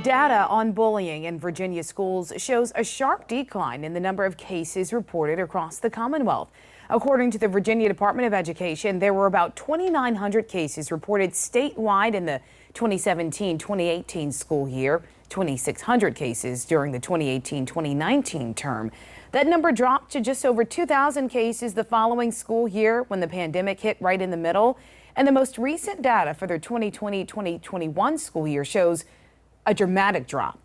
Data on bullying in Virginia schools shows a sharp decline in the number of cases reported across the Commonwealth. According to the Virginia Department of Education, there were about 2,900 cases reported statewide in the 2017-2018 school year, 2,600 cases during the 2018-2019 term. That number dropped to just over 2,000 cases the following school year when the pandemic hit right in the middle. And the most recent data for the 2020-2021 school year shows a dramatic drop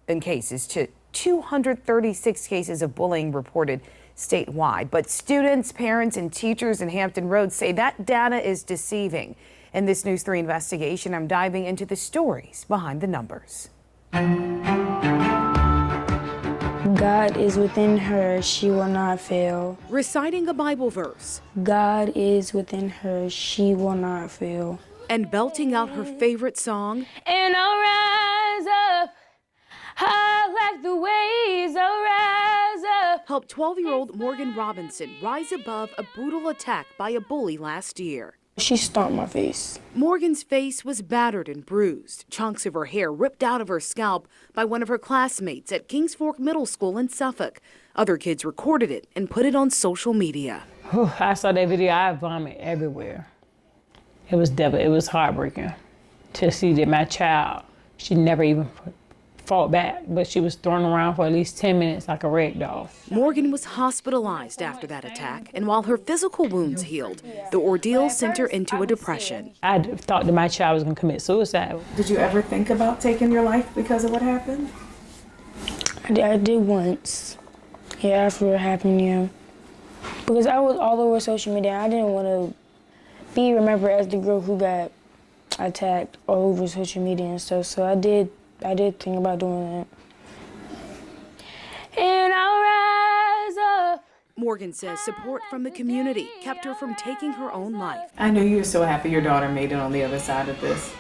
in cases to 236 cases of bullying reported statewide. But students, parents, and teachers in Hampton Roads say that data is deceiving. In this News 3 investigation, I'm diving into the stories behind the numbers. God is within her, she will not fail. Reciting a Bible verse. God is within her, she will not fail. And belting out her favorite song. And I'll rise up, high like the waves, I'll rise up. Helped 12-year-old Morgan Robinson rise above a brutal attack by a bully last year. She stomped my face. Morgan's face was battered and bruised, chunks of her hair ripped out of her scalp by one of her classmates at Kings Fork Middle School in Suffolk. Other kids recorded it and put it on social media. I saw that video, I vomit everywhere. It was heartbreaking to see that my child, she never even fought back, but she was thrown around for at least 10 minutes like a rag doll. Morgan was hospitalized after that attack, and while her physical wounds healed, the ordeal sent her into a depression. I thought that my child was going to commit suicide. Did you ever think about taking your life because of what happened? I did once. Yeah, after it happened, yeah. Because I was all over social media. I didn't want to be remembered as the girl who got attacked all over social media and stuff. So I did think about doing that. And I'll rise up. Morgan says support from the community kept her from taking her own life. I know you're so happy your daughter made it on the other side of this.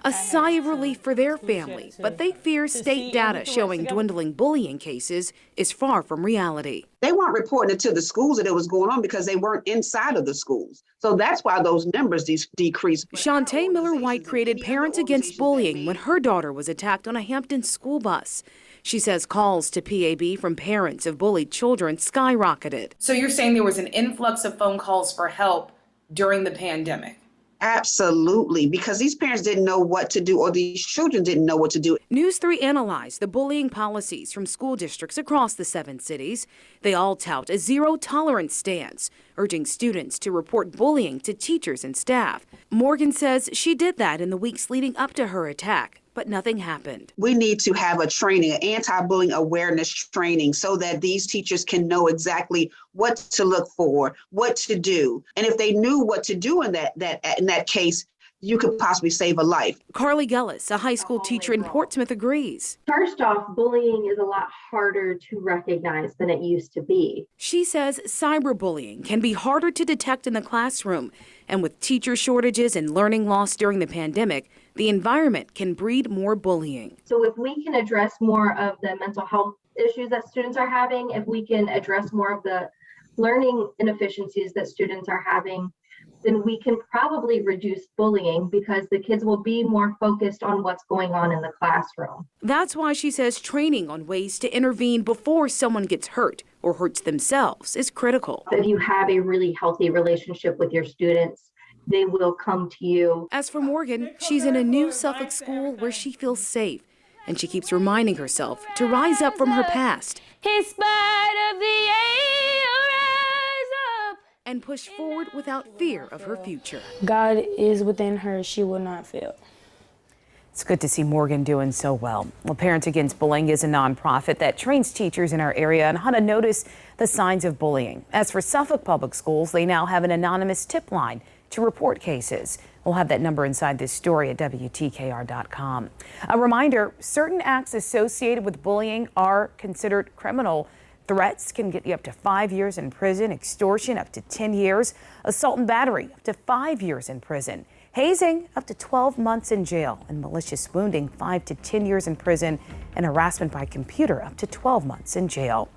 A sigh of relief for their family, but they fear state data showing dwindling bullying cases is far from reality. They weren't reporting it to the schools that it was going on because they weren't inside of the schools. So that's why those numbers decreased. Shantae Miller-White created Parents Against Bullying when her daughter was attacked on a Hampton school bus. She says calls to PAB from parents of bullied children skyrocketed. So you're saying there was an influx of phone calls for help during the pandemic? Absolutely, because these parents didn't know what to do, or these children didn't know what to do. News 3 analyzed the bullying policies from school districts across the 7 cities. They all tout a zero-tolerance stance, urging students to report bullying to teachers and staff. Morgan says she did that in the weeks leading up to her attack, but nothing happened. We need to have a training, an anti-bullying awareness training, so that these teachers can know exactly what to look for, what to do. And if they knew what to do in that case, you could possibly save a life. Carly Gullis, a high school teacher in Portsmouth, agrees. First off, bullying is a lot harder to recognize than it used to be. She says cyberbullying can be harder to detect in the classroom. And with teacher shortages and learning loss during the pandemic, the environment can breed more bullying. So if we can address more of the mental health issues that students are having, if we can address more of the learning inefficiencies that students are having, then we can probably reduce bullying because the kids will be more focused on what's going on in the classroom. That's why she says training on ways to intervene before someone gets hurt or hurts themselves is critical. If you have a really healthy relationship with your students, they will come to you. As for Morgan, she's in a new Suffolk school where she feels safe, and she keeps reminding herself to rise up from her past. In spite of the And push forward without fear of her future. God is within her, she will not fail. It's good to see Morgan doing so well. Well, Parents Against Bullying is a nonprofit that trains teachers in our area on how to notice the signs of bullying. As for Suffolk Public Schools, they now have an anonymous tip line to report cases. We'll have that number inside this story at WTKR.com. A reminder, certain acts associated with bullying are considered criminal. Threats can get you up to 5 years in prison, extortion up to 10 years, assault and battery up to 5 years in prison, hazing up to 12 months in jail, and malicious wounding 5 to 10 years in prison, and harassment by computer up to 12 months in jail.